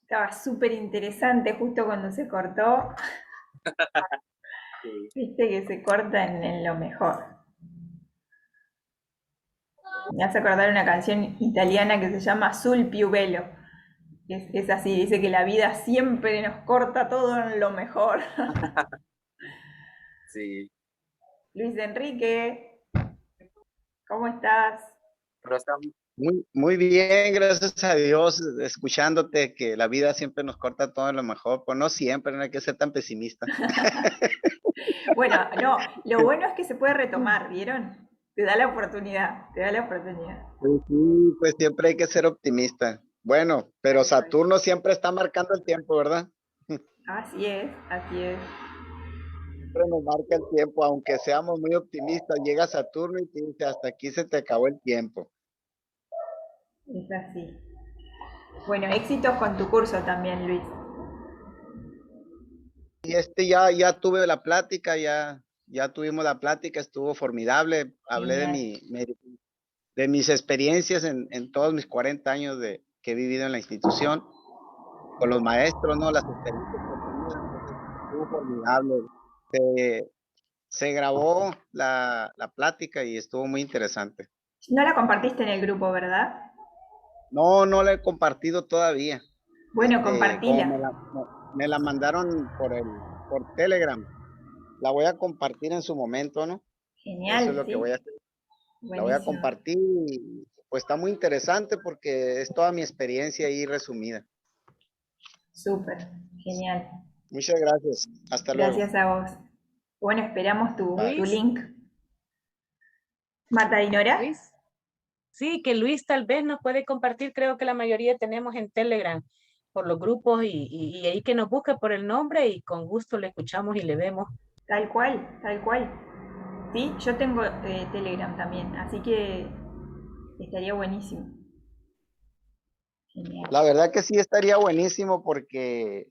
Estaba súper interesante justo cuando se cortó. Sí. Viste que se corta en lo mejor. Me hace acordar una canción italiana que se llama Sul più bello. Es así, dice que la vida siempre nos corta todo en lo mejor. Sí, Luis Enrique, ¿cómo estás? pero está muy bien, gracias a Dios, escuchándote que la vida siempre nos corta todo lo mejor, pues no siempre, no hay que ser tan pesimista. Bueno, no, lo bueno es que se puede retomar, ¿vieron? Te da la oportunidad, te da la oportunidad. Pues sí, pues siempre hay que ser optimista. Bueno, pero Tal cual. Saturno siempre está marcando el tiempo, ¿verdad? Así es, así es. Siempre nos marca el tiempo, aunque seamos muy optimistas, llega Saturno y te dice, hasta aquí se te acabó el tiempo. Es así. Bueno, éxitos con tu curso también, Luis. Y ya tuve la plática, ya tuvimos la plática, estuvo formidable, hablé de Genial. de mis experiencias en todos mis 40 años que he vivido en la institución, con los maestros, ¿no? Las experiencias que he tenido, entonces estuvo formidable. Se, se grabó la plática y estuvo muy interesante. No la compartiste en el grupo, ¿verdad? No, no la he compartido todavía. Bueno, Como compartila. me la mandaron por Telegram, la voy a compartir en su momento, ¿no? Eso es Genial, lo que voy a sí. hacer. La voy a Buenísimo. compartir y pues está muy interesante porque es toda mi experiencia ahí resumida. Súper. Genial. Muchas gracias. Hasta luego. Gracias a vos. Bueno, esperamos tu Bye. Luis, link. Marta Dinora. Luis, sí, que Luis tal vez nos puede compartir, creo que la mayoría tenemos en Telegram por los grupos y ahí que nos busque por el nombre y con gusto le escuchamos y le vemos. Tal cual, tal cual. Sí, yo tengo Telegram también, así que estaría buenísimo. Genial. La verdad que sí estaría buenísimo porque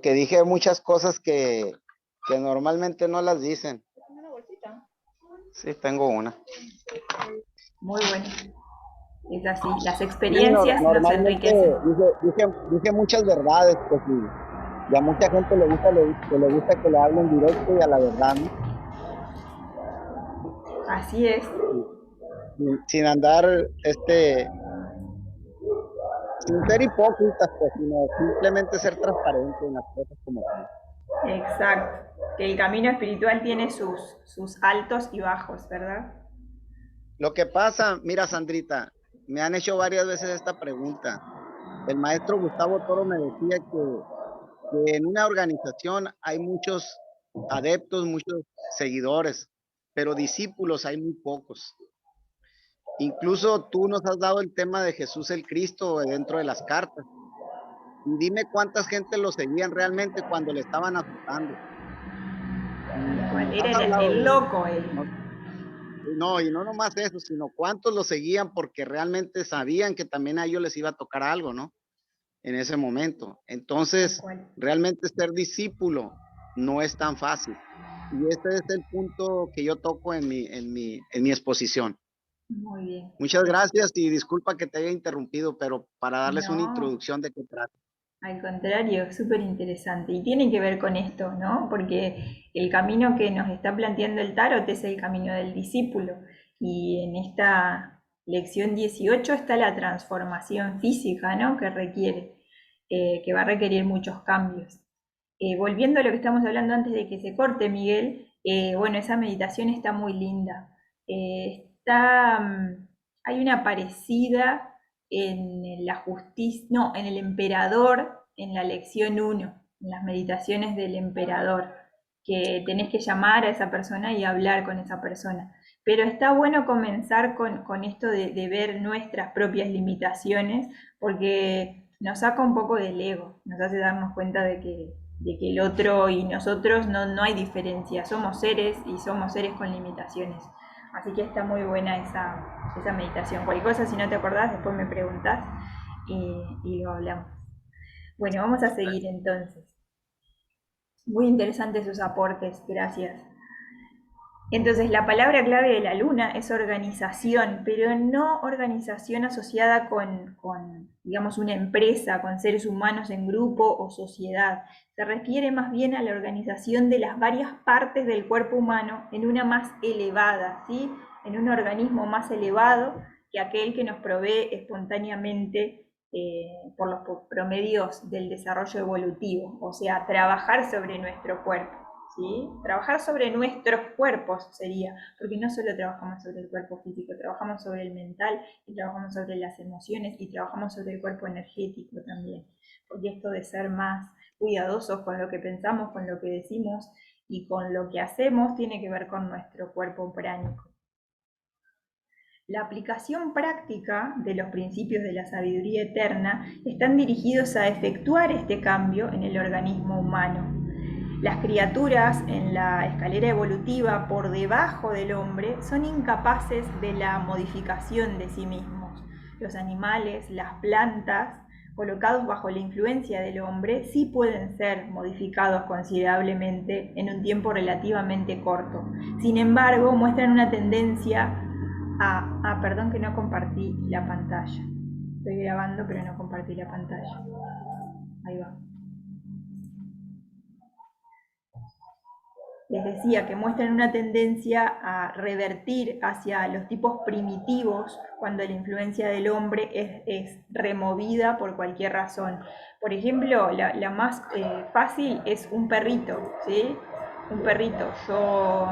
dije muchas cosas que normalmente no las dicen. Sí, tengo una. Muy bueno. Es así, las Sí, experiencias nos normalmente enriquecen. dije muchas verdades, pues sí. Y a mucha gente le gusta que le hablen directo y a la verdad, ¿no? Así es. Sí, sin andar, sin ser hipócritas, pues, sino simplemente ser transparente en las cosas como son. Exacto. Que el camino espiritual tiene sus altos y bajos, ¿verdad? Lo que pasa, mira, Sandrita, me han hecho varias veces esta pregunta. El maestro Gustavo Toro me decía que en una organización hay muchos adeptos, muchos seguidores, pero discípulos hay muy pocos. Incluso tú nos has dado el tema de Jesús el Cristo dentro de las cartas. Y dime cuántas gente lo seguían realmente cuando le estaban azotando. Y nos Era has hablado el de él. loco él. No, no, y no nomás eso, sino cuántos lo seguían porque realmente sabían que también a ellos les iba a tocar algo, ¿no? En ese momento. Tal Entonces, cual. realmente ser discípulo no es tan fácil. Y este es el punto que yo toco en mi exposición. Muy bien. Muchas gracias y disculpa que te haya interrumpido, pero para darles una No, introducción de qué trata. al contrario, súper interesante. Y tiene que ver con esto, ¿no? Porque el camino que nos está planteando el tarot es el camino del discípulo. Y en esta lección 18 está la transformación física, ¿no? Que requiere, que va a requerir muchos cambios. Volviendo a lo que estamos hablando antes de que se corte, Miguel, bueno, esa meditación está muy linda. Hay una parecida en la justicia, no, en el emperador, en la lección uno, en las meditaciones del emperador, que tenés que llamar a esa persona y hablar con esa persona. Pero está bueno comenzar con esto de ver nuestras propias limitaciones, porque nos saca un poco del ego, nos hace darnos cuenta de que el otro y nosotros no hay diferencia, somos seres y somos seres con limitaciones. Así que está muy buena esa meditación. Cualquier cosa, si no te acordás, después me preguntás y lo hablamos. Bueno, vamos a seguir entonces. Muy interesantes sus aportes, gracias. Entonces, la palabra clave de la luna es organización, pero no organización asociada con, digamos, una empresa, con seres humanos en grupo o sociedad. Se refiere más bien a la organización de las varias partes del cuerpo humano en una más elevada, ¿sí? En un organismo más elevado que aquel que nos provee espontáneamente por los promedios del desarrollo evolutivo, o sea, trabajar sobre nuestro cuerpo. ¿Sí? Trabajar sobre nuestros cuerpos sería, porque no solo trabajamos sobre el cuerpo físico, trabajamos sobre el mental y trabajamos sobre las emociones y trabajamos sobre el cuerpo energético también, porque esto de ser más cuidadosos con lo que pensamos, con lo que decimos y con lo que hacemos tiene que ver con nuestro cuerpo pránico. La aplicación práctica de los principios de la sabiduría eterna están dirigidos a efectuar este cambio en el organismo humano. Las criaturas en la escalera evolutiva por debajo del hombre son incapaces de la modificación de sí mismos. Los animales, las plantas, colocados bajo la influencia del hombre, sí pueden ser modificados considerablemente en un tiempo relativamente corto. Sin embargo, muestran una tendencia a... perdón que no compartí la pantalla. Estoy grabando, pero no compartí la pantalla. Ahí va. Les decía que muestran una tendencia a revertir hacia los tipos primitivos cuando la influencia del hombre es removida por cualquier razón. Por ejemplo, la más fácil es un perrito, ¿sí? Un perrito. Yo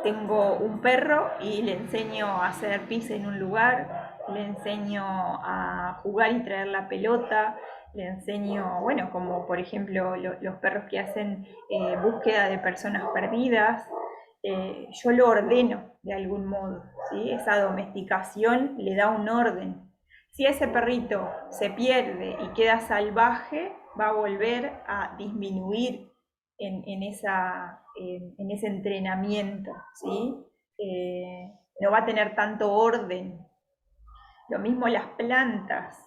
tengo un perro y le enseño a hacer pis en un lugar, le enseño a jugar y traer la pelota, le enseño, bueno, como por ejemplo los perros que hacen búsqueda de personas perdidas, yo lo ordeno de algún modo, ¿sí? Esa domesticación le da un orden. Si ese perrito se pierde y queda salvaje, va a volver a disminuir en ese entrenamiento, ¿sí? No va a tener tanto orden. Lo mismo las plantas.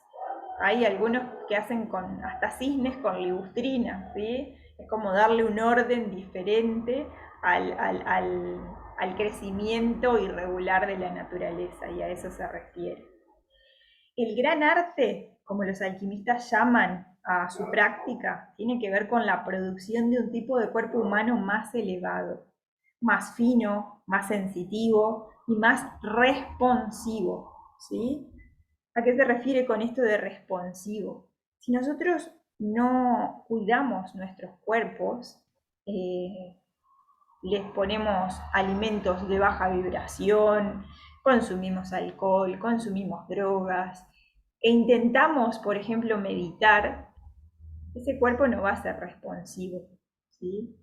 Hay algunos que hacen con hasta cisnes con ligustrina, ¿sí? Es como darle un orden diferente al crecimiento irregular de la naturaleza, y a eso se refiere. El gran arte, como los alquimistas llaman a su práctica, tiene que ver con la producción de un tipo de cuerpo humano más elevado, más fino, más sensitivo y más responsivo, ¿sí? ¿A qué se refiere con esto de responsivo? Si nosotros no cuidamos nuestros cuerpos, les ponemos alimentos de baja vibración, consumimos alcohol, consumimos drogas e intentamos, por ejemplo, meditar, ese cuerpo no va a ser responsivo, ¿sí?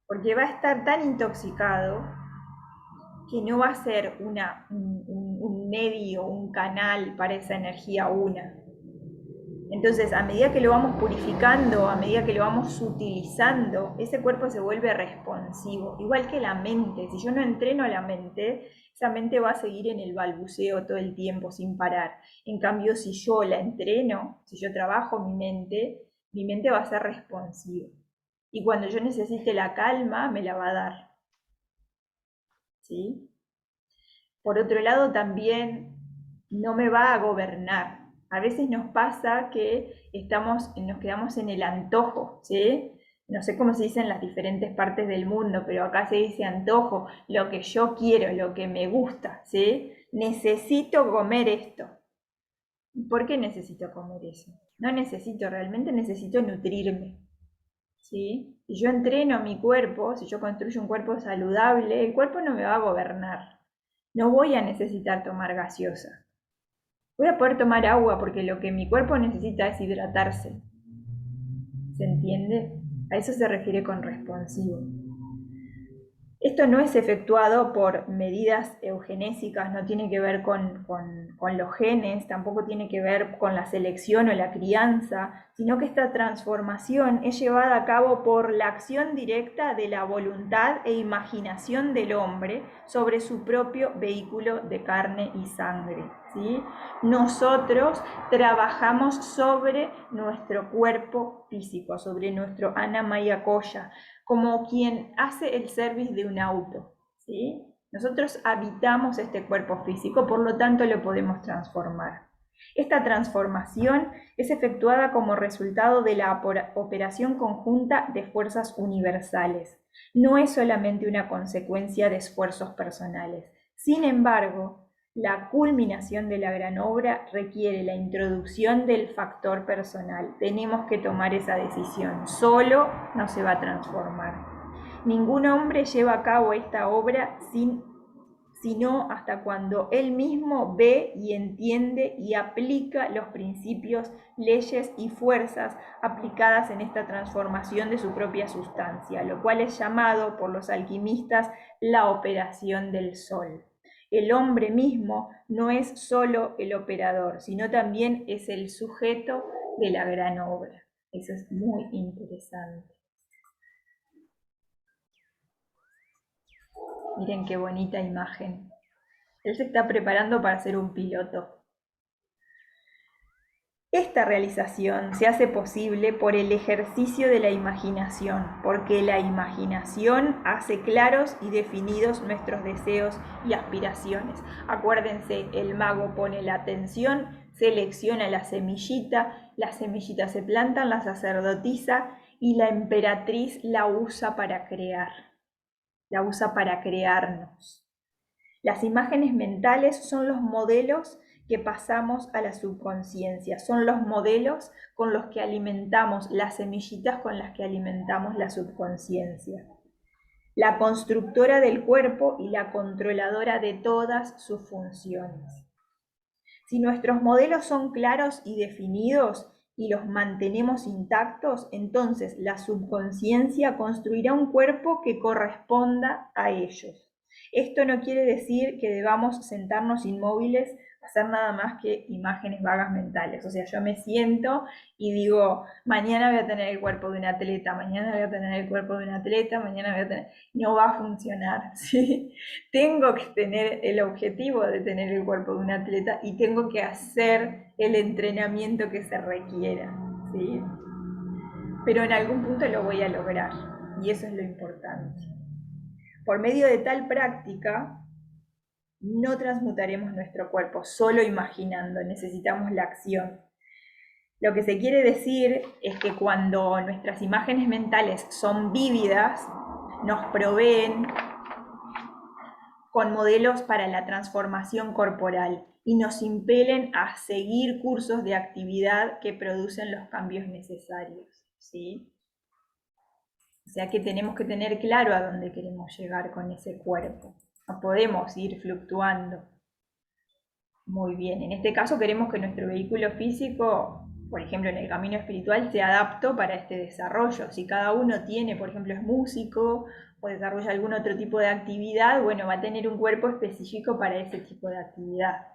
Porque va a estar tan intoxicado que no va a ser un medio, un canal para esa energía una. Entonces, a medida que lo vamos purificando, a medida que lo vamos utilizando, ese cuerpo se vuelve responsivo, igual que la mente. Si yo no entreno la mente, esa mente va a seguir en el balbuceo todo el tiempo sin parar. En cambio, si yo la entreno, si yo trabajo mi mente va a ser responsiva. Y cuando yo necesite la calma, me la va a dar. ¿Sí? Por otro lado, también no me va a gobernar. A veces nos pasa que nos quedamos en el antojo, ¿sí? No sé cómo se dice en las diferentes partes del mundo, pero acá se dice antojo, lo que yo quiero, lo que me gusta, ¿sí? Necesito comer esto. ¿Por qué necesito comer eso? No necesito, realmente necesito nutrirme, ¿sí? Si yo entreno mi cuerpo, si yo construyo un cuerpo saludable, el cuerpo no me va a gobernar. No voy a necesitar tomar gaseosa. Voy a poder tomar agua porque lo que mi cuerpo necesita es hidratarse. ¿Se entiende? A eso se refiere con responsivo. Esto no es efectuado por medidas eugenésicas, no tiene que ver con los genes, tampoco tiene que ver con la selección o la crianza, sino que esta transformación es llevada a cabo por la acción directa de la voluntad e imaginación del hombre sobre su propio vehículo de carne y sangre, ¿sí? Nosotros trabajamos sobre nuestro cuerpo físico, sobre nuestro Anamaya Koya, como quien hace el service de un auto, ¿sí? Nosotros habitamos este cuerpo físico, por lo tanto lo podemos transformar. Esta transformación es efectuada como resultado de la operación conjunta de fuerzas universales. No es solamente una consecuencia de esfuerzos personales. Sin embargo, la culminación de la gran obra requiere la introducción del factor personal. Tenemos que tomar esa decisión. Solo no se va a transformar. Ningún hombre lleva a cabo esta obra sino hasta cuando él mismo ve y entiende y aplica los principios, leyes y fuerzas aplicadas en esta transformación de su propia sustancia, lo cual es llamado por los alquimistas la operación del sol. El hombre mismo no es solo el operador, sino también es el sujeto de la gran obra. Eso es muy interesante. Miren qué bonita imagen. Él se está preparando para ser un piloto. Esta realización se hace posible por el ejercicio de la imaginación, porque la imaginación hace claros y definidos nuestros deseos y aspiraciones. Acuérdense, el mago pone la atención, selecciona la semillita, las semillitas se plantan, la sacerdotisa y la emperatriz la usa para crear. La usa para crearnos. Las imágenes mentales son los modelos que pasamos a la subconsciencia, son los modelos con los que alimentamos, las semillitas con las que alimentamos la subconsciencia. La constructora del cuerpo y la controladora de todas sus funciones. Si nuestros modelos son claros y definidos, y los mantenemos intactos, entonces la subconsciencia construirá un cuerpo que corresponda a ellos. Esto no quiere decir que debamos sentarnos inmóviles, hacer nada más que imágenes vagas mentales. O sea, yo me siento y digo, mañana voy a tener el cuerpo de un atleta, mañana voy a tener el cuerpo de un atleta, mañana voy a tener... No va a funcionar, ¿sí? Tengo que tener el objetivo de tener el cuerpo de un atleta y tengo que hacer el entrenamiento que se requiera, ¿sí? Pero en algún punto lo voy a lograr y eso es lo importante. Por medio de tal práctica, no transmutaremos nuestro cuerpo solo imaginando, necesitamos la acción. Lo que se quiere decir es que cuando nuestras imágenes mentales son vívidas, nos proveen con modelos para la transformación corporal y nos impelen a seguir cursos de actividad que producen los cambios necesarios, ¿sí? O sea que tenemos que tener claro a dónde queremos llegar con ese cuerpo. No podemos ir fluctuando. Muy bien, en este caso queremos que nuestro vehículo físico, por ejemplo en el camino espiritual, sea adapto para este desarrollo. Si cada uno tiene, por ejemplo, es músico o desarrolla algún otro tipo de actividad, bueno, va a tener un cuerpo específico para ese tipo de actividad.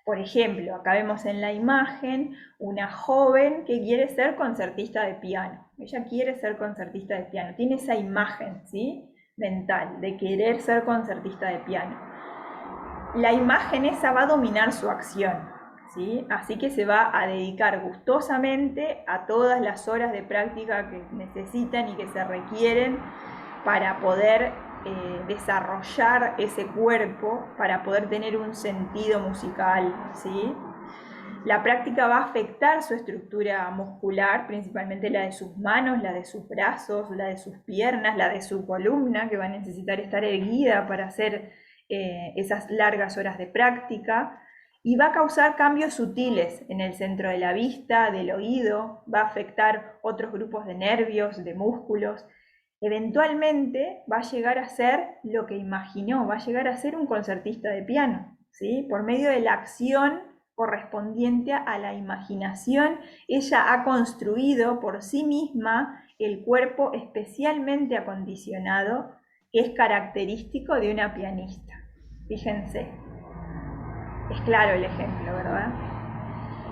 Por ejemplo, acá vemos en la imagen una joven que quiere ser concertista de piano. Ella quiere ser concertista de piano, tiene esa imagen, ¿sí?, mental de querer ser concertista de piano. La imagen esa va a dominar su acción, ¿sí? Así que se va a dedicar gustosamente a todas las horas de práctica que necesitan y que se requieren para poder desarrollar ese cuerpo, para poder tener un sentido musical, ¿sí? La práctica va a afectar su estructura muscular, principalmente la de sus manos, la de sus brazos, la de sus piernas, la de su columna, que va a necesitar estar erguida para hacer esas largas horas de práctica, y va a causar cambios sutiles en el centro de la vista, del oído, va a afectar otros grupos de nervios, de músculos. Eventualmente va a llegar a ser lo que imaginó, va a llegar a ser un concertista de piano, ¿sí? Por medio de la acción correspondiente a la imaginación, ella ha construido por sí misma el cuerpo especialmente acondicionado que es característico de una pianista. Fíjense, es claro el ejemplo, ¿verdad?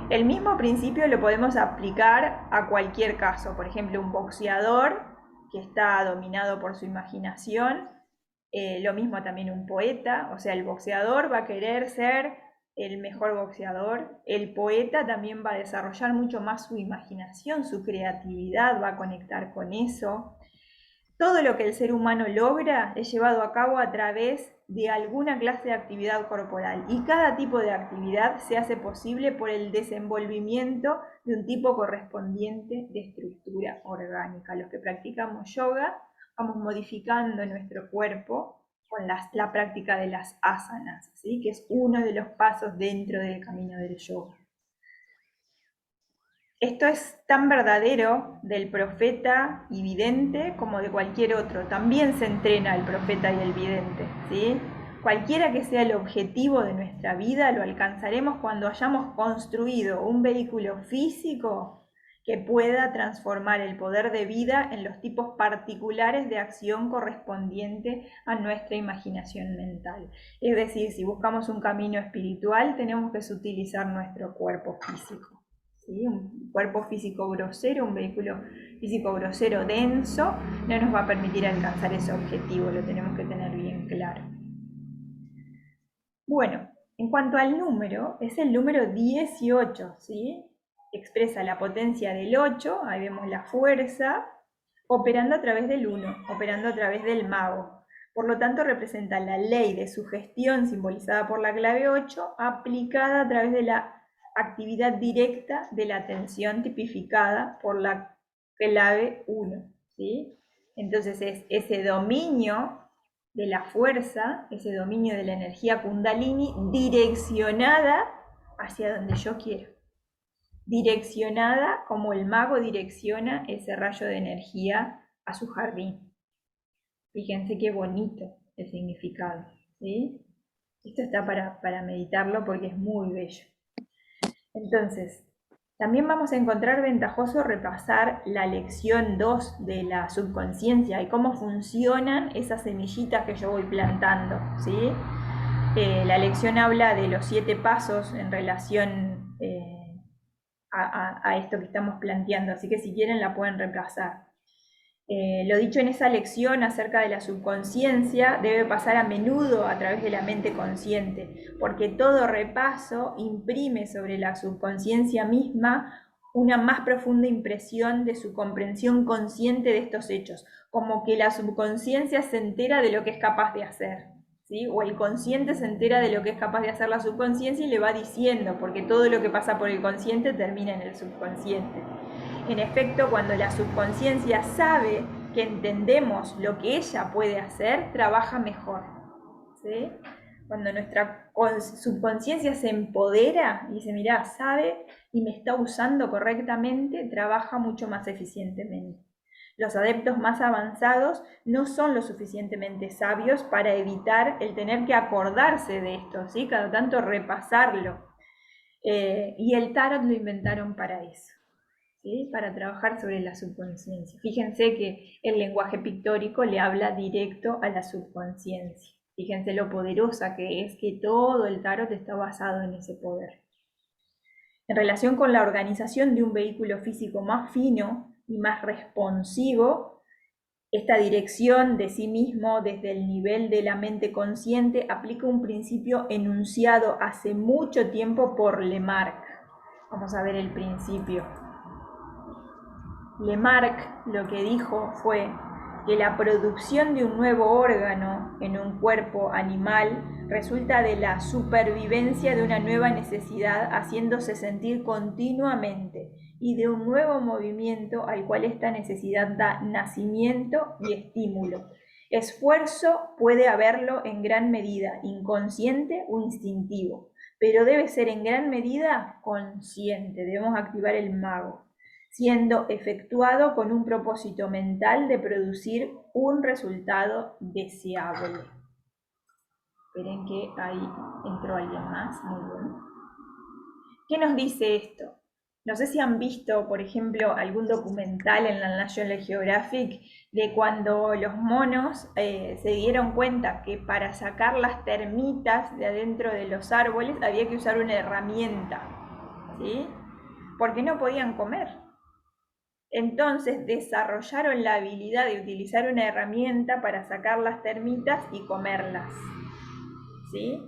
El mismo principio lo podemos aplicar a cualquier caso. Por ejemplo, un boxeador que está dominado por su imaginación, lo mismo también un poeta, o sea, el boxeador va a querer ser el mejor boxeador, el poeta también va a desarrollar mucho más su imaginación, su creatividad, va a conectar con eso. Todo lo que el ser humano logra es llevado a cabo a través de alguna clase de actividad corporal, y cada tipo de actividad se hace posible por el desenvolvimiento de un tipo correspondiente de estructura orgánica. Los que practicamos yoga vamos modificando nuestro cuerpo con la práctica de las asanas, ¿sí? Que es uno de los pasos dentro del camino del yoga. Esto es tan verdadero del profeta y vidente como de cualquier otro. También se entrena el profeta y el vidente, ¿sí? Cualquiera que sea el objetivo de nuestra vida, lo alcanzaremos cuando hayamos construido un vehículo físico que pueda transformar el poder de vida en los tipos particulares de acción correspondiente a nuestra imaginación mental. Es decir, si buscamos un camino espiritual, tenemos que utilizar nuestro cuerpo físico. ¿Sí? Un cuerpo físico grosero, un vehículo físico grosero denso, no nos va a permitir alcanzar ese objetivo, lo tenemos que tener bien claro. Bueno, en cuanto al número, es el número 18, ¿sí? Expresa la potencia del 8, ahí vemos la fuerza, operando a través del 1, operando a través del mago. Por lo tanto, representa la ley de sugestión simbolizada por la clave 8, aplicada a través de la actividad directa de la atención tipificada por la clave 1, ¿sí? Entonces es ese dominio de la fuerza, ese dominio de la energía kundalini direccionada hacia donde yo quiero. Direccionada como el mago direcciona ese rayo de energía a su jardín. Fíjense qué bonito el significado, ¿sí? Esto está para meditarlo porque es muy bello. Entonces, también vamos a encontrar ventajoso repasar la lección 2 de la subconsciencia y cómo funcionan esas semillitas que yo voy plantando, ¿sí? La lección habla de los 7 pasos en relación a esto que estamos planteando, así que si quieren la pueden repasar. Lo dicho en esa lección acerca de la subconsciencia debe pasar a menudo a través de la mente consciente, porque todo repaso imprime sobre la subconsciencia misma una más profunda impresión de su comprensión consciente de estos hechos, como que la subconsciencia se entera de lo que es capaz de hacer, ¿sí? O el consciente se entera de lo que es capaz de hacer la subconsciencia y le va diciendo, porque todo lo que pasa por el consciente termina en el subconsciente. En efecto, cuando la subconsciencia sabe que entendemos lo que ella puede hacer, trabaja mejor, ¿sí? Cuando nuestra subconsciencia se empodera y dice, mirá, sabe y me está usando correctamente, trabaja mucho más eficientemente. Los adeptos más avanzados no son lo suficientemente sabios para evitar el tener que acordarse de esto, ¿sí? Cada tanto repasarlo. Y el tarot lo inventaron para eso, ¿sí? Para trabajar sobre la subconsciencia. Fíjense que el lenguaje pictórico le habla directo a la subconsciencia. Fíjense lo poderosa que es, que todo el tarot está basado en ese poder. En relación con la organización de un vehículo físico más fino y más responsivo, esta dirección de sí mismo desde el nivel de la mente consciente aplica un principio enunciado hace mucho tiempo por Lamarck. Vamos a ver el principio. Lamarck lo que dijo fue que la producción de un nuevo órgano en un cuerpo animal resulta de la supervivencia de una nueva necesidad haciéndose sentir continuamente y de un nuevo movimiento al cual esta necesidad da nacimiento y estímulo. Esfuerzo puede haberlo en gran medida, inconsciente o instintivo, pero debe ser en gran medida consciente, debemos activar el mago, siendo efectuado con un propósito mental de producir un resultado deseable. Esperen que ahí entró alguien más, muy bien. ¿Qué nos dice esto? No sé si han visto, por ejemplo, algún documental en la National Geographic de cuando los monos se dieron cuenta que para sacar las termitas de adentro de los árboles había que usar una herramienta, ¿sí? Porque no podían comer. Entonces desarrollaron la habilidad de utilizar una herramienta para sacar las termitas y comerlas, ¿sí?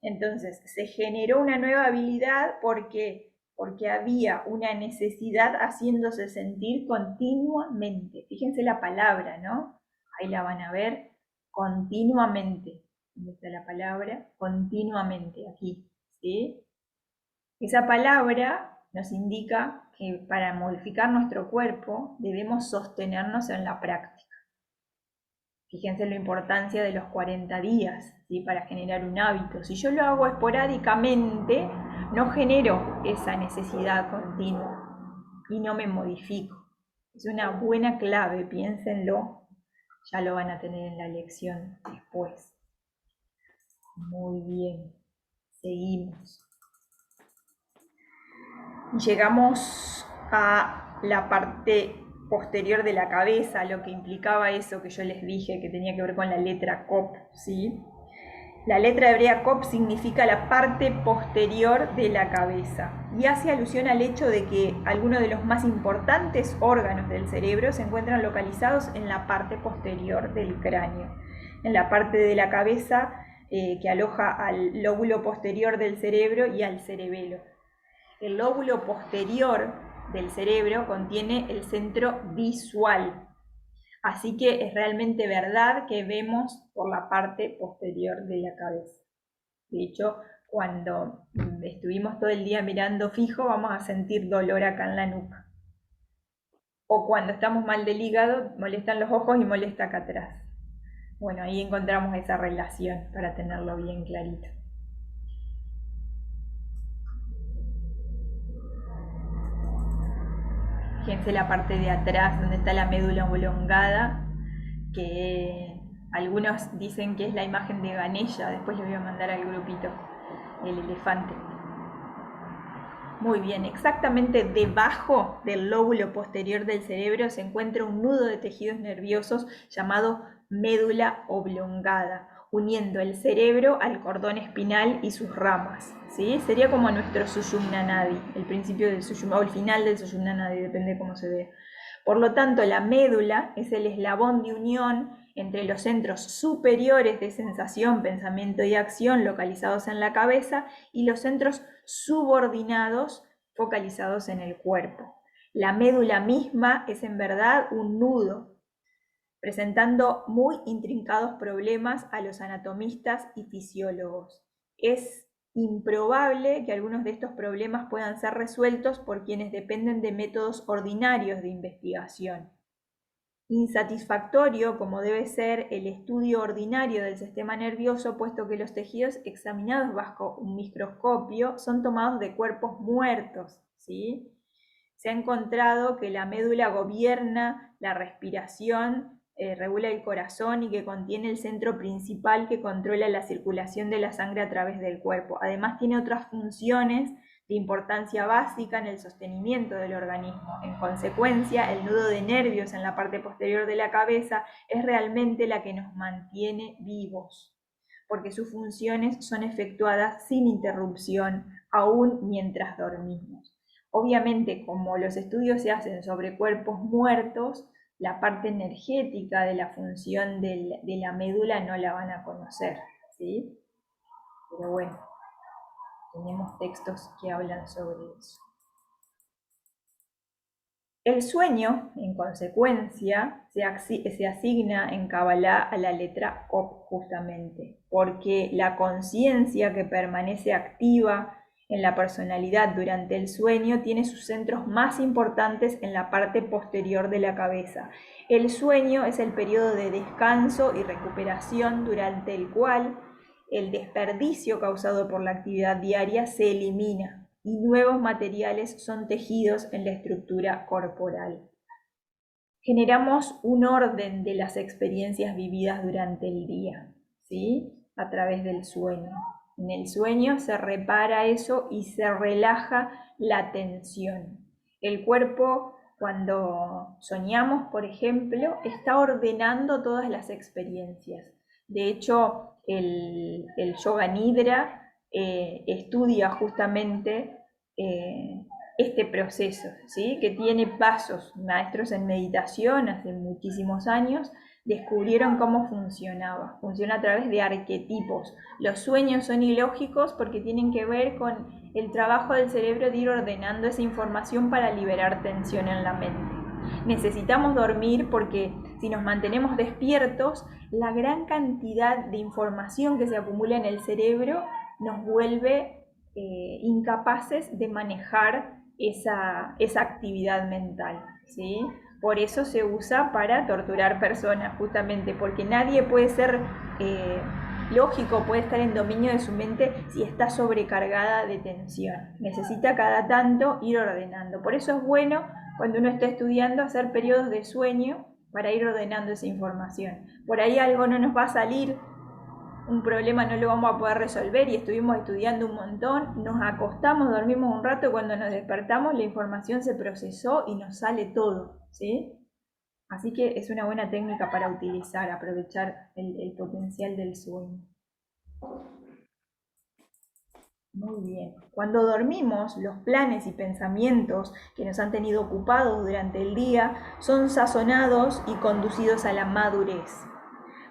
Entonces se generó una nueva habilidad porque había una necesidad haciéndose sentir continuamente. Fíjense la palabra, ¿no? Ahí la van a ver, continuamente. ¿Dónde está la palabra? Continuamente, aquí, ¿sí? Esa palabra nos indica que para modificar nuestro cuerpo debemos sostenernos en la práctica. Fíjense la importancia de los 40 días, ¿sí? Para generar un hábito. Si yo lo hago esporádicamente, no genero esa necesidad continua y no me modifico. Es una buena clave, piénsenlo. Ya lo van a tener en la lección después. Muy bien, seguimos. Llegamos a la parte posterior de la cabeza, lo que implicaba eso que yo les dije que tenía que ver con la letra Kop, ¿sí? La letra hebrea Kop significa la parte posterior de la cabeza y hace alusión al hecho de que algunos de los más importantes órganos del cerebro se encuentran localizados en la parte posterior del cráneo, en la parte de la cabeza que aloja al lóbulo posterior del cerebro y al cerebelo. El lóbulo posterior del cerebro contiene el centro visual, así que es realmente verdad que vemos por la parte posterior de la cabeza. De hecho, cuando estuvimos todo el día mirando fijo, vamos a sentir dolor acá en la nuca. O cuando estamos mal del hígado, molestan los ojos y molesta acá atrás. Bueno, ahí encontramos esa relación para tenerlo bien clarito. Fíjense la parte de atrás donde está la médula oblongada, que algunos dicen que es la imagen de Ganesha, después les voy a mandar al grupito, el elefante. Muy bien, exactamente debajo del lóbulo posterior del cerebro se encuentra un nudo de tejidos nerviosos llamado médula oblongada, uniendo el cerebro al cordón espinal y sus ramas, ¿sí? Sería como nuestro Sushumna Nadi, el principio del Sushumna, o el final del Sushumna Nadi, depende de cómo se vea. Por lo tanto, la médula es el eslabón de unión entre los centros superiores de sensación, pensamiento y acción localizados en la cabeza y los centros subordinados focalizados en el cuerpo. La médula misma es en verdad un nudo, presentando muy intrincados problemas a los anatomistas y fisiólogos. Es improbable que algunos de estos problemas puedan ser resueltos por quienes dependen de métodos ordinarios de investigación. Insatisfactorio como debe ser el estudio ordinario del sistema nervioso, puesto que los tejidos examinados bajo un microscopio son tomados de cuerpos muertos, ¿sí? Se ha encontrado que la médula gobierna la respiración, regula el corazón y que contiene el centro principal que controla la circulación de la sangre a través del cuerpo. Además tiene otras funciones de importancia básica en el sostenimiento del organismo. En consecuencia, el nudo de nervios en la parte posterior de la cabeza es realmente la que nos mantiene vivos, porque sus funciones son efectuadas sin interrupción, aún mientras dormimos. Obviamente, como los estudios se hacen sobre cuerpos muertos, la parte energética de la función de la médula no la van a conocer, ¿sí? Pero bueno, tenemos textos que hablan sobre eso. El sueño, en consecuencia, se asigna en Kabbalah a la letra Kop justamente, porque la conciencia que permanece activa en la personalidad durante el sueño tiene sus centros más importantes en la parte posterior de la cabeza. El sueño es el periodo de descanso y recuperación durante el cual el desperdicio causado por la actividad diaria se elimina y nuevos materiales son tejidos en la estructura corporal. Generamos un orden de las experiencias vividas durante el día, ¿sí? A través del sueño. En el sueño se repara eso y se relaja la tensión. El cuerpo, cuando soñamos, por ejemplo, está ordenando todas las experiencias. De hecho, el Yoga Nidra estudia justamente este proceso, ¿sí? Que tiene pasos. Maestros en meditación hace muchísimos años descubrieron cómo funcionaba. Funciona a través de arquetipos. Los sueños son ilógicos porque tienen que ver con el trabajo del cerebro de ir ordenando esa información para liberar tensión en la mente. Necesitamos dormir porque si nos mantenemos despiertos, la gran cantidad de información que se acumula en el cerebro nos vuelve incapaces de manejar esa actividad mental, ¿sí? Por eso se usa para torturar personas, justamente porque nadie puede ser lógico, puede estar en dominio de su mente si está sobrecargada de tensión. Necesita cada tanto ir ordenando. Por eso es bueno, cuando uno está estudiando, hacer periodos de sueño para ir ordenando esa información. Por ahí algo no nos va a salir, un problema no lo vamos a poder resolver y estuvimos estudiando un montón, nos acostamos, dormimos un rato, cuando nos despertamos la información se procesó y nos sale todo, ¿sí? Así que es una buena técnica para utilizar, aprovechar el potencial del sueño. Muy bien. Cuando dormimos, los planes y pensamientos que nos han tenido ocupados durante el día son sazonados y conducidos a la madurez.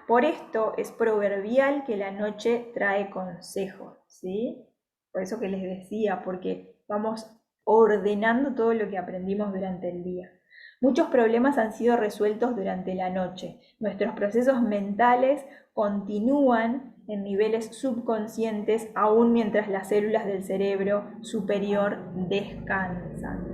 Por esto es proverbial que la noche trae consejo, ¿sí? Por eso que les decía, porque vamos ordenando todo lo que aprendimos durante el día. Muchos problemas han sido resueltos durante la noche. Nuestros procesos mentales continúan en niveles subconscientes aún mientras las células del cerebro superior descansan.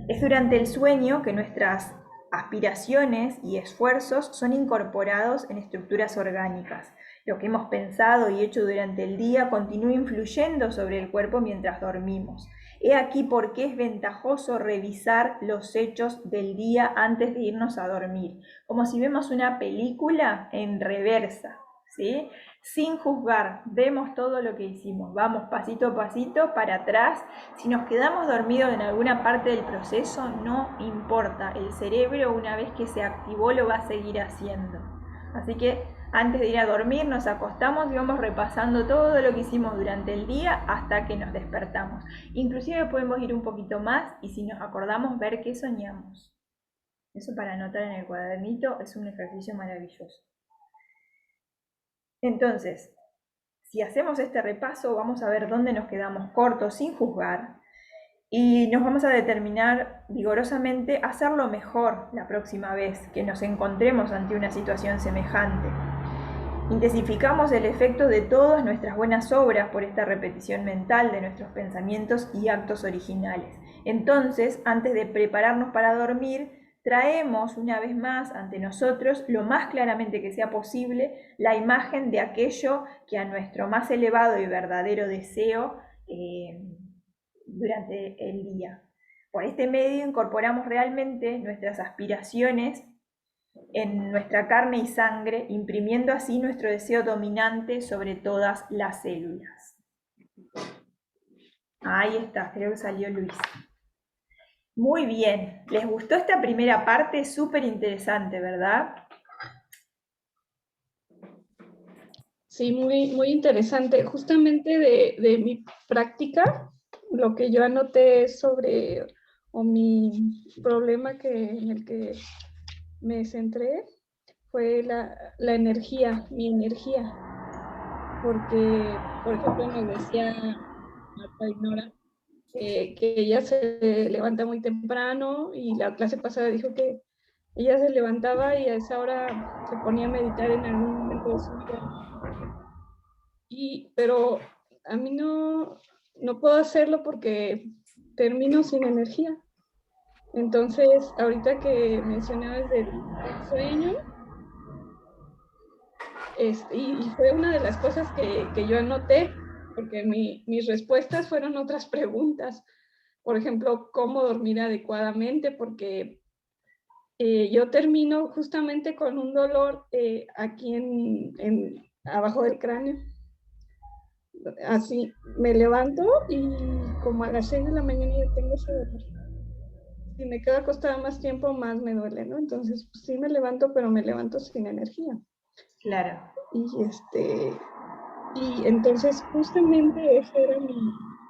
Es durante el sueño que nuestras aspiraciones y esfuerzos son incorporados en estructuras orgánicas. Lo que hemos pensado y hecho durante el día continúa influyendo sobre el cuerpo mientras dormimos. He aquí por qué es ventajoso revisar los hechos del día antes de irnos a dormir, como si vemos una película en reversa, ¿sí? Sin juzgar, vemos todo lo que hicimos, vamos pasito a pasito para atrás. Si nos quedamos dormidos en alguna parte del proceso, no importa, el cerebro una vez que se activó lo va a seguir haciendo. Así que antes de ir a dormir nos acostamos y vamos repasando todo lo que hicimos durante el día hasta que nos despertamos. Inclusive podemos ir un poquito más y si nos acordamos ver qué soñamos. Eso para anotar en el cuadernito es un ejercicio maravilloso. Entonces, si hacemos este repaso, vamos a ver dónde nos quedamos cortos sin juzgar y nos vamos a determinar vigorosamente hacerlo mejor la próxima vez que nos encontremos ante una situación semejante. Intensificamos el efecto de todas nuestras buenas obras por esta repetición mental de nuestros pensamientos y actos originales. Entonces, antes de prepararnos para dormir, traemos una vez más ante nosotros, lo más claramente que sea posible, la imagen de aquello que a nuestro más elevado y verdadero deseo durante el día. Por este medio incorporamos realmente nuestras aspiraciones en nuestra carne y sangre, imprimiendo así nuestro deseo dominante sobre todas las células. Ahí está, creo que salió Luis. Muy bien, ¿les gustó esta primera parte? Súper interesante, ¿verdad? Sí, muy interesante. Justamente de mi práctica, lo que yo anoté sobre, o mi problema en el que me centré, fue la energía, mi energía. Porque, por ejemplo, nos decía Marta Ignora que ella se levanta muy temprano, y la clase pasada dijo que ella se levantaba y a esa hora se ponía a meditar en algún momento de su vida. Pero a mí no puedo hacerlo porque termino sin energía. Entonces, ahorita que mencionabas del sueño, y fue una de las cosas que yo anoté, porque mis respuestas fueron otras preguntas. Por ejemplo, ¿cómo dormir adecuadamente? Porque yo termino justamente con un dolor aquí abajo del cráneo. Así, me levanto y como a las 6 de la mañana ya tengo ese dolor. Si me quedo acostada más tiempo, más me duele, ¿no? Entonces, pues, sí me levanto, pero me levanto sin energía. Claro. Y entonces justamente ese era mi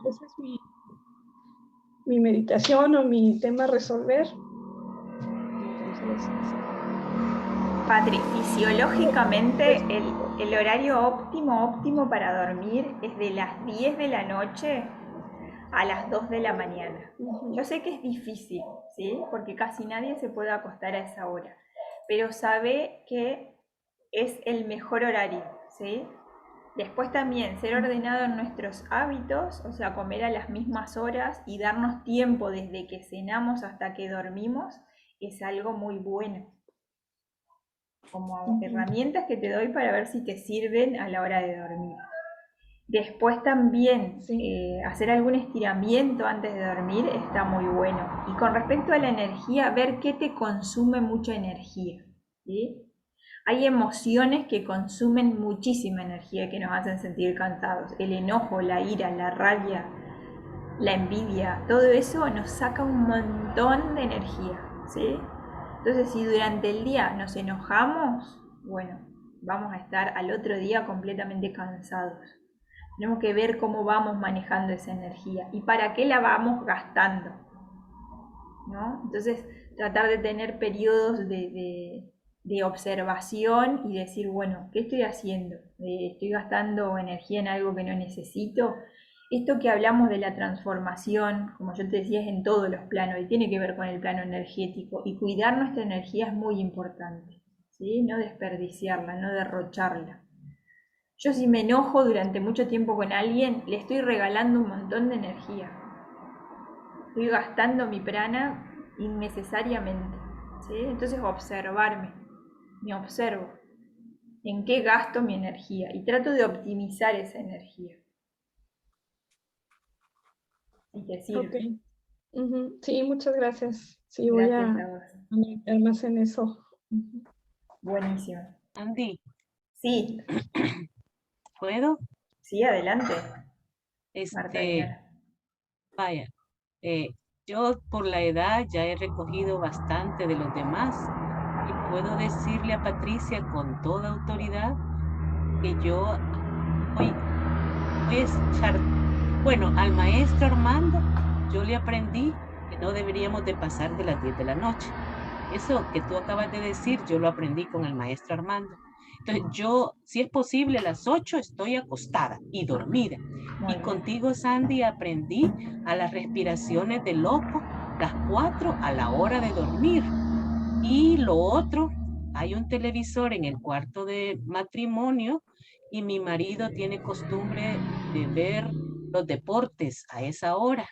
ese es mi meditación o mi tema a resolver. Entonces, Patri, fisiológicamente el horario óptimo para dormir es de las 10 de la noche a las 2 de la mañana. Yo sé que es difícil, ¿sí? Porque casi nadie se puede acostar a esa hora, pero sabe que es el mejor horario, ¿sí? Después también ser ordenado en nuestros hábitos, o sea, comer a las mismas horas y darnos tiempo desde que cenamos hasta que dormimos, es algo muy bueno. Como herramientas que te doy para ver si te sirven a la hora de dormir. Después también hacer algún estiramiento antes de dormir está muy bueno. Y con respecto a la energía, ver qué te consume mucha energía, ¿sí? Hay emociones que consumen muchísima energía y que nos hacen sentir cansados. El enojo, la ira, la rabia, la envidia, todo eso nos saca un montón de energía, ¿sí? Entonces, si durante el día nos enojamos, bueno, vamos a estar al otro día completamente cansados. Tenemos que ver cómo vamos manejando esa energía y para qué la vamos gastando, ¿no? Entonces, tratar de tener periodos de observación y decir, bueno, ¿qué estoy haciendo? ¿Estoy gastando energía en algo que no necesito? Esto que hablamos de la transformación, como yo te decía, es en todos los planos y tiene que ver con el plano energético. Y cuidar nuestra energía es muy importante, ¿sí? No desperdiciarla, no derrocharla. Yo si me enojo durante mucho tiempo con alguien, le estoy regalando un montón de energía. Estoy gastando mi prana innecesariamente, ¿sí? Entonces observarme, me observo en qué gasto mi energía y trato de optimizar esa energía. Si te sirve. Okay. Sí, muchas gracias. Sí, voy Gracias a a vos. meditar más en eso. Buenísimo. Andy, Sí, ¿puedo? sí, adelante, Marta Este, Dinora. vaya, yo por la edad ya he recogido bastante de los demás y puedo decirle a Patricia con toda autoridad que yo voy a echar, bueno, al maestro Armando, yo le aprendí que no deberíamos de pasar de las 10 de la noche. Eso que tú acabas de decir, yo lo aprendí con el maestro Armando. Entonces, yo, si es posible, a las 8 estoy acostada y dormida. Muy Y bien. contigo, Sandy, aprendí a las respiraciones de loco, las 4 a la hora de dormir. Y lo otro, hay un televisor en el cuarto de matrimonio y mi marido tiene costumbre de ver los deportes a esa hora.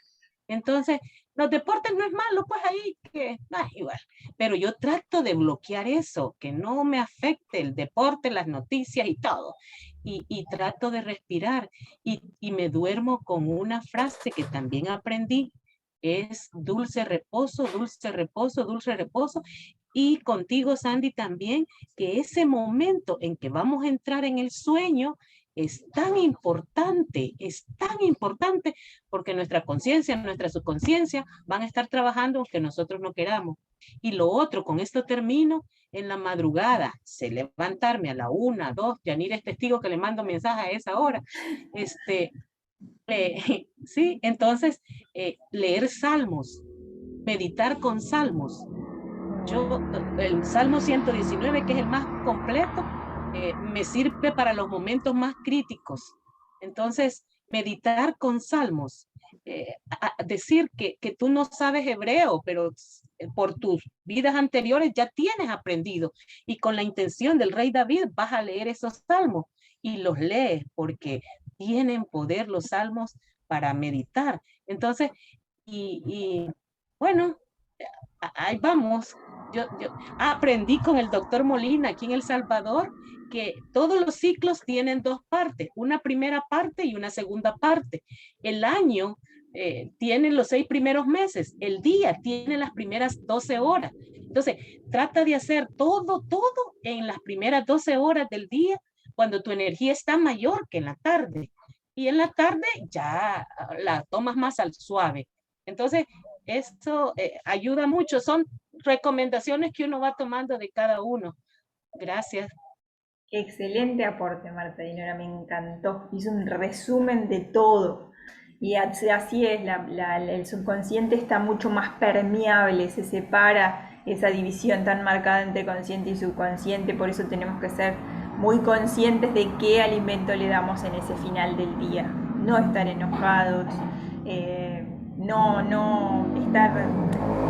Entonces, los deportes no es malo, pues ahí que, igual. Pero yo trato de bloquear eso, que no me afecte el deporte, las noticias y todo. Y trato de respirar y me duermo con una frase que también aprendí. Es dulce reposo, dulce reposo, dulce reposo. Y contigo, Sandy, también, que ese momento en que vamos a entrar en el sueño es tan importante, porque nuestra conciencia, nuestra subconsciencia van a estar trabajando aunque nosotros no queramos. Y lo otro, con esto termino, en la madrugada, se levantarme a la 1, 2, Yanira es testigo que le mando mensaje a esa hora, sí, entonces, leer salmos, meditar con salmos. Yo, el Salmo 119, que es el más completo, me sirve para los momentos más críticos. Entonces, meditar con salmos, decir que tú no sabes hebreo, pero por tus vidas anteriores ya tienes aprendido y con la intención del rey David vas a leer esos salmos y los lees porque tienen poder los salmos para meditar. Entonces, bueno, ahí vamos. Yo aprendí con el doctor Molina aquí en El Salvador que todos los ciclos tienen dos partes, una primera parte y una segunda parte. El año tiene los 6 primeros meses, el día tiene las primeras 12 horas. Entonces, trata de hacer todo en las primeras 12 horas del día, cuando tu energía está mayor que en la tarde. Y en la tarde ya la tomas más al suave. Entonces, eso ayuda mucho. Son recomendaciones que uno va tomando de cada uno. Gracias. Excelente aporte, Marta Dinora, me encantó. Hizo un resumen de todo. Y así es, el subconsciente está mucho más permeable, se separa esa división tan marcada entre consciente y subconsciente, por eso tenemos que ser muy conscientes de qué alimento le damos en ese final del día. No estar enojados, no estar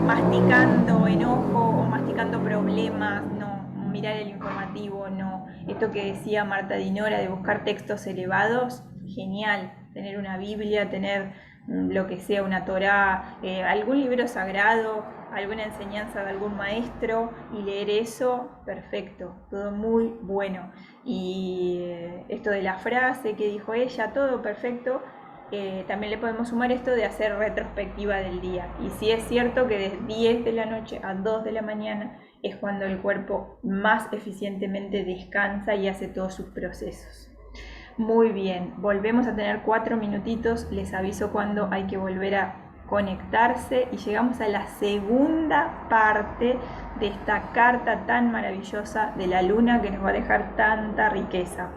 masticando enojo o masticando problemas, no mirar el informativo, no. Esto que decía Marta Dinora de buscar textos elevados, genial, tener una Biblia, tener lo que sea, una Torá, algún libro sagrado, alguna enseñanza de algún maestro y leer eso, perfecto, todo muy bueno. Y esto de la frase que dijo ella, todo perfecto. También le podemos sumar esto de hacer retrospectiva del día. Y sí es cierto que de 10 de la noche a 2 de la mañana es cuando el cuerpo más eficientemente descansa y hace todos sus procesos. Muy bien, volvemos a tener 4 minutitos, les aviso cuando hay que volver a conectarse y llegamos a la segunda parte de esta carta tan maravillosa de la luna que nos va a dejar tanta riqueza.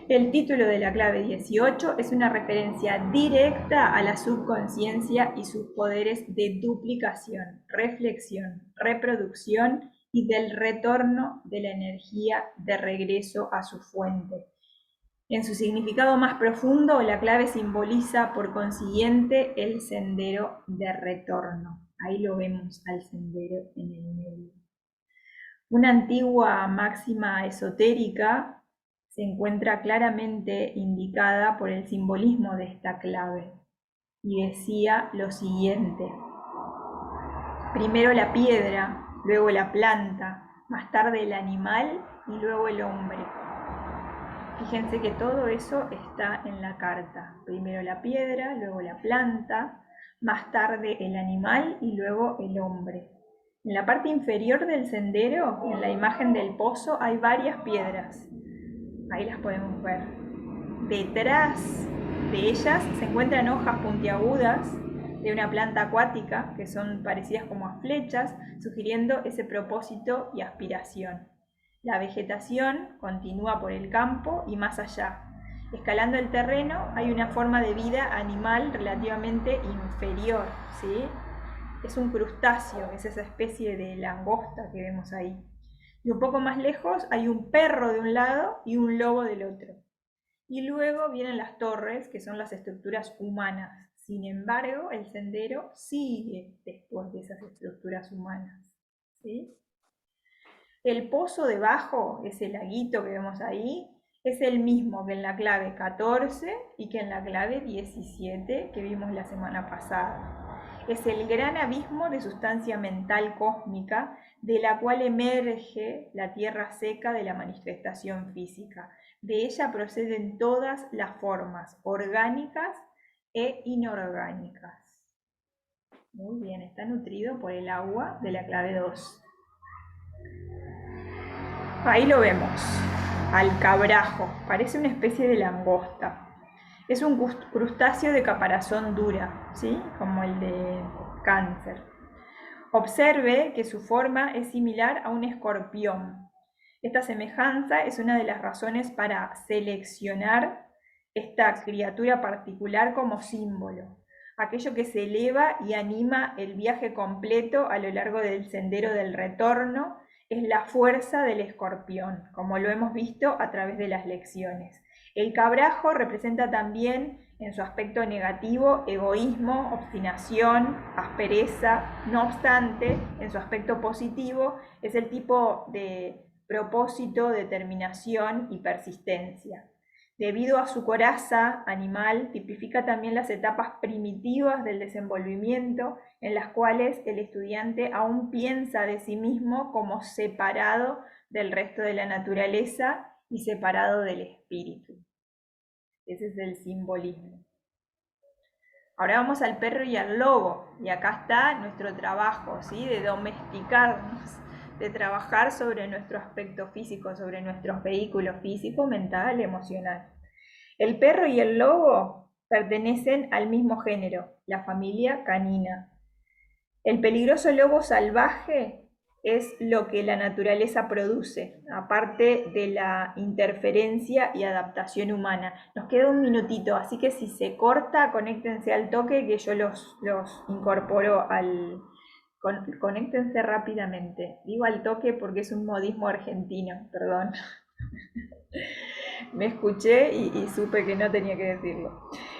El título de la clave 18 es una referencia directa a la subconsciencia y sus poderes de duplicación, reflexión, reproducción y del retorno de la energía de regreso a su fuente. En su significado más profundo, la clave simboliza, por consiguiente, el sendero de retorno. Ahí lo vemos al sendero en el medio. Una antigua máxima esotérica se encuentra claramente indicada por el simbolismo de esta clave y decía lo siguiente: primero la piedra, luego la planta, más tarde el animal y luego el hombre. Fíjense que todo eso está en la carta. Primero la piedra, luego la planta, más tarde el animal y luego el hombre. En la parte inferior del sendero, en la imagen del pozo, hay varias piedras. Ahí las podemos ver. Detrás de ellas se encuentran hojas puntiagudas de una planta acuática que son parecidas como a flechas, sugiriendo ese propósito y aspiración. La vegetación continúa por el campo y más allá. Escalando el terreno hay una forma de vida animal relativamente inferior, ¿sí? Es un crustáceo, es esa especie de langosta que vemos ahí. Y un poco más lejos hay un perro de un lado y un lobo del otro. Y luego vienen las torres, que son las estructuras humanas. Sin embargo, el sendero sigue después de esas estructuras humanas, ¿sí? El pozo debajo, ese laguito que vemos ahí, es el mismo que en la clave 14 y que en la clave 17 que vimos la semana pasada. Es el gran abismo de sustancia mental cósmica de la cual emerge la tierra seca de la manifestación física. De ella proceden todas las formas orgánicas e inorgánicas. Muy bien, está nutrido por el agua de la clave 2. Ahí lo vemos, al cabrajo, parece una especie de langosta. Es un crustáceo de caparazón dura, ¿sí? Como el de Cáncer. Observe que su forma es similar a un escorpión. Esta semejanza es una de las razones para seleccionar esta criatura particular como símbolo, aquello que se eleva y anima el viaje completo a lo largo del sendero del retorno. Es la fuerza del escorpión, como lo hemos visto a través de las lecciones. El cabrajo representa también, en su aspecto negativo, egoísmo, obstinación, aspereza. No obstante, en su aspecto positivo, es el tipo de propósito, determinación y persistencia. Debido a su coraza animal, tipifica también las etapas primitivas del desenvolvimiento en las cuales el estudiante aún piensa de sí mismo como separado del resto de la naturaleza y separado del espíritu. Ese es el simbolismo. Ahora vamos al perro y al lobo, y acá está nuestro trabajo, ¿sí? De domesticarnos, de trabajar sobre nuestro aspecto físico, sobre nuestros vehículos físico, mental, emocional. El perro y el lobo pertenecen al mismo género, la familia canina. El peligroso lobo salvaje es lo que la naturaleza produce, aparte de la interferencia y adaptación humana. Nos queda un minutito, así que si se corta, conéctense al toque que yo los incorporo al... Conéctense rápidamente. Digo al toque porque es un modismo argentino, perdón. Me escuché y supe que no tenía que decirlo.